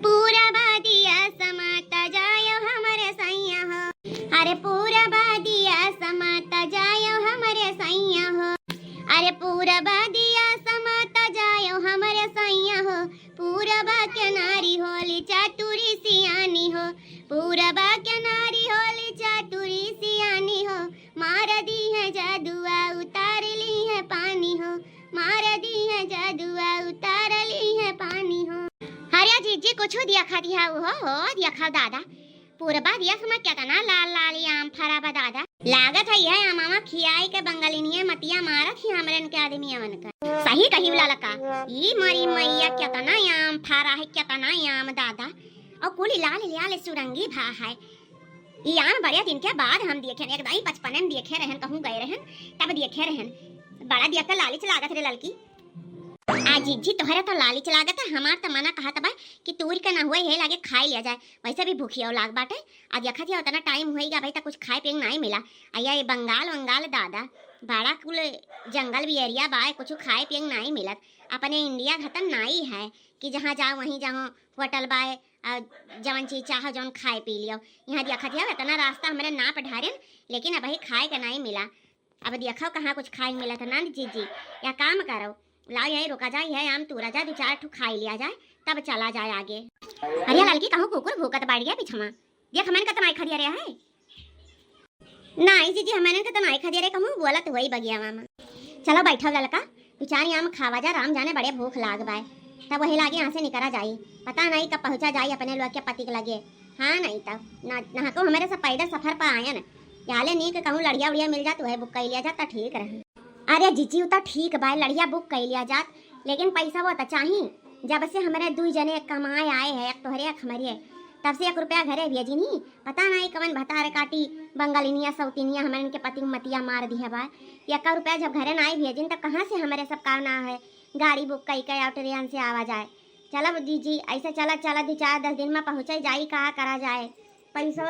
पूरा बादिया समाता जायो हमरे सैया हो। अरे पूरा बादिया समाता जायो हमरे सैया हो। अरे पूरा बादिया समाता जायो हमरे सैया हो। पूरबा के नारी होली चातुरी सियानी हो। पूरबा के नारी होली चातुरी सियानी हो। मार दी है जादुआ उतार ली है पानी हो। मार दी है जादुआ उतार ली है पानी हो। हरिया जीजी कुछ दिया खा दिया हो दिया खा दादा। पूरबा दिया समा क्या तना लाल लाल आम फराबा दादा। लागत है यह मामा खियाई के बंगालिनिया मतिया मारत ही हमरन के आदमी अवन का। सही कही ललका ई मरी मैया क्या तना आम फरा है क्या तना आम दादा। और कुली लाल लाल सुरंगी भा है। ई आम बढ़िया दिन के बाद हम देखे एक दाई बचपन में देखे रहन कहूं गए रहन तब देखे रहन। बड़ा दिया का लालिच लागत रे ललकी। आज जी तोहरा तो लालिच लागत है। हमार तो मना कहा था कि तूर के ना हुए है लागे खाई लिया जाए। वैसे भी भूखी और लाग बाटे। आज यखा थी उतना टाइम होएगा भाई तो कुछ खाए पिए नहीं मिला। आया ये बंगाल वंगाल दादा बड़ा कुल जंगल भी एरिया बा कुछ खाए पिए नहीं मिलत। अपने इंडिया घतन नहीं है कि जहाँ जाओ वहीं जाओ होटल बाय जवन चीज चाहो जौन खाए पी लियो। यहाँ देखा थी इतना रास्ता हमारे ना पढ़ारे लेकिन अब खाए का नहीं मिला। अब देखो कहाँ कुछ खाए मिला था ना जी या काम करो लाओ यही रुका जाए है आम तूरा जाए दो चार ठू खाई लिया जाए तब चला जाए आगे। अरे लड़की कहूँ कुकुर भूकत बैठ गया पीछमा देख हमन का तनाई खा दिया रहा है। नहीं जी हमन का तनाई खा दिया रे कहूँ बोला तो वही बगिया मामा। चलो बैठो लड़का दो चार आम खावा जा राम जाने बड़े भूख लाग बाय तब वही लागे यहाँ से निकला जाई। पता नहीं कब पहुँचा जाए अपने लोग के पति के लगे। हाँ नहीं तब ना को हमारे सब पैदल सफर पर आया न याले नहीं कि कहूँ लड़िया उड़िया मिल जात वह बुक कर लिया जाता ठीक रहे। अरे जीजी उता ठीक बा लड़िया बुक कर लिया जात लेकिन पैसा वो तो चाहिए। जब से हमारे दू जने कमाए आए हैं एक तोहरे एक हमारे तब से 1 रुपया घरे भेजी नहीं। पता नहीं कवन भतार काटी बंगालिनिया सौतीनिया हमारे इनके पति मतिया मार दी है बा। 1 रुपया जब घरे ना आई भेजिन तब कहाँ से हमारे सब काम ना है गाड़ी बुक कई कई और ट्रेन से आवा जाए। चलो दीजी ऐसे चला चला 2-4-10 दिन में पहुँचे जाई कहाँ करा जाए। पैसा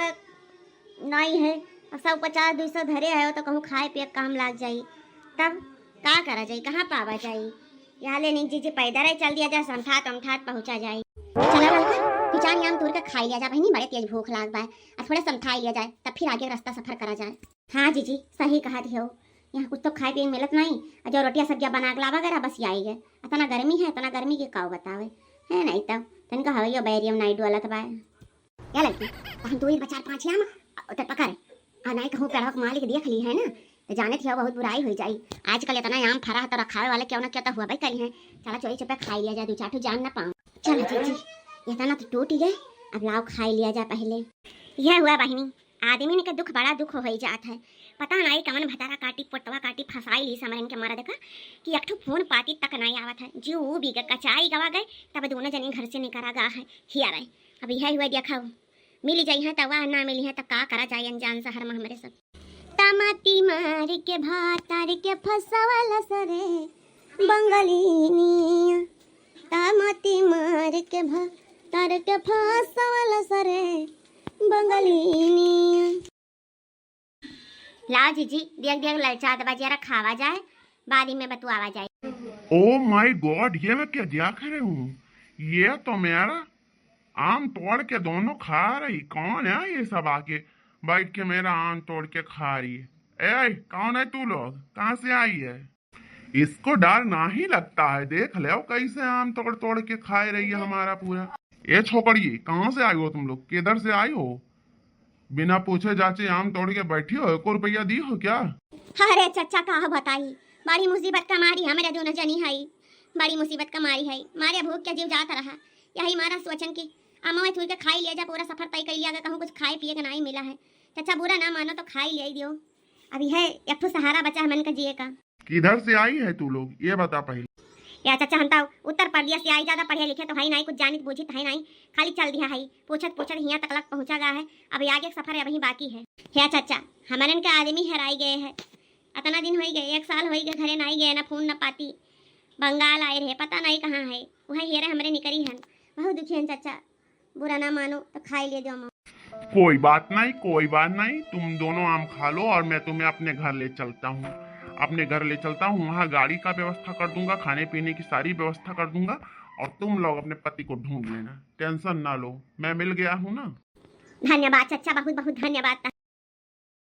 नहीं है 150-200 धरे है तो कहूँ खाए पिए काम लाग जाई तब का करा जाए कहाँ पावा जाए। यहाँ ले नहीं जी पैदल ही चल दिया जाए समठात अमठात पहुँचा जाए। चला लड़का पिचान आम तोड़ के खाई लिया जाए बहनी बड़े तेज भूख लाग बाय और थोड़ा समठाई लिया जाए तब फिर आगे रास्ता सफर करा जाए। हाँ जी सही कहा थी हो यहाँ कुछ तो खाए पिए मिलत नहीं और जो रोटियाँ सब्जियाँ बना के लावा गया बस आई है। इतना गर्मी है इतना गर्मी के काव बतावे है नहीं तब तन का हवैया बैरियम नाइट वाला तब या लड़की हम 2-4-5 आम पकड़ आ नहीं कहूँ पेड़ मालिक देख ली है ना तो जाने थे बहुत बुराई हो जाई। आजकल इतना आम फरा तो रखावे वाले क्यों ना क्या तो हुआ भाई कल है। चला चोरी चुपे खाई लिया जाए 2-4 जान ना पाऊँ। चलो जी इतना तो टूट गए अब लाओ खाई लिया जाए। पहले यह हुआ बहनी आदमी के दुख बड़ा दुख हो जाता है। पता नहीं कवन भतारा काटी पोटवा काटी फसाई ली समरन के मारा देखा कि एक फोन पाती तक नहीं आवत है। जो भी कचाई गवा गए तब दोनों जने घर से निकला गा है हिया रहे। अब यह हुआ देखा मिल जाई है तवा ना मिली है तो का करा जाए अनजान शहर में हमारे सब तमाती मार के भातार के फसवल सरे बंगालिनिया तमाती मार के भातार के फसवल सरे बंगालिनिया। ला जीजी देख ललचा दबा जरा खावा जाए बारी में बतुआवा जाए। ओ माय गॉड ये मैं क्या देख रही हूँ। ये तो मेरा आम तोड़ के दोनों खा रही। कौन है ये सब आके बैठ के मेरा आम तोड़ के खा रही है। ए कौन है तू लोग कहाँ से आई है। इसको डर ना ही लगता है। देख लो कैसे आम तोड़ तोड़ के खा रही है हमारा पूरा। ये छोकरी कहाँ से आई हो तुम लोग किधर से आई हो। बिना पूछे जाचे आम तोड़ के बैठी हो। 1 रुपया दी हो क्या। अरे चचा कहा बताई बड़ी मुसीबत का मारी हमारे दोनों जनी है। बड़ी मुसीबत का मारी है मारे भूख के जीव जाता रहा। यही मारा सोचन की अम्मा थूर के खाई लिया जा पूरा सफर तय कर लिया कहूँ कुछ खाए पिए का नहीं मिला है। चचा बुरा ना मानो तो खाई ले दियो। अभी है एक सहारा बचा है मन का जिए का। किधर से आई है तू लोग ये बता पहले। या चाचा हम तो उत्तर प्रदेश से आई ज्यादा पढ़े लिखे तो है नहीं कुछ जानित बूझित है नहीं खाली चल दिया है पूछत यहाँ तक पहुँचा गया है। अब आगे सफर है वही बाकी है। क्या चाचा हमारे के आदमी हराई गए है। इतना दिन हो गए 1 साल हो गए घरे नहीं गए ना फोन न पाती बंगाल आए रहे पता नहीं कहाँ है वही हेरे हमारे निकरी है। बहुत दुखी है चाचा बुरा ना मानो तो खाई ले जाओ। कोई बात नहीं तुम दोनों आम खा लो और मैं तुम्हें अपने घर ले चलता हूँ। वहाँ गाड़ी का व्यवस्था कर दूंगा खाने पीने की सारी व्यवस्था कर दूंगा और तुम लोग अपने पति को ढूंढ लेना, टेंशन ना लो, मैं मिल गया हूँ ना। धन्यवाद चचा, बहुत बहुत धन्यवाद।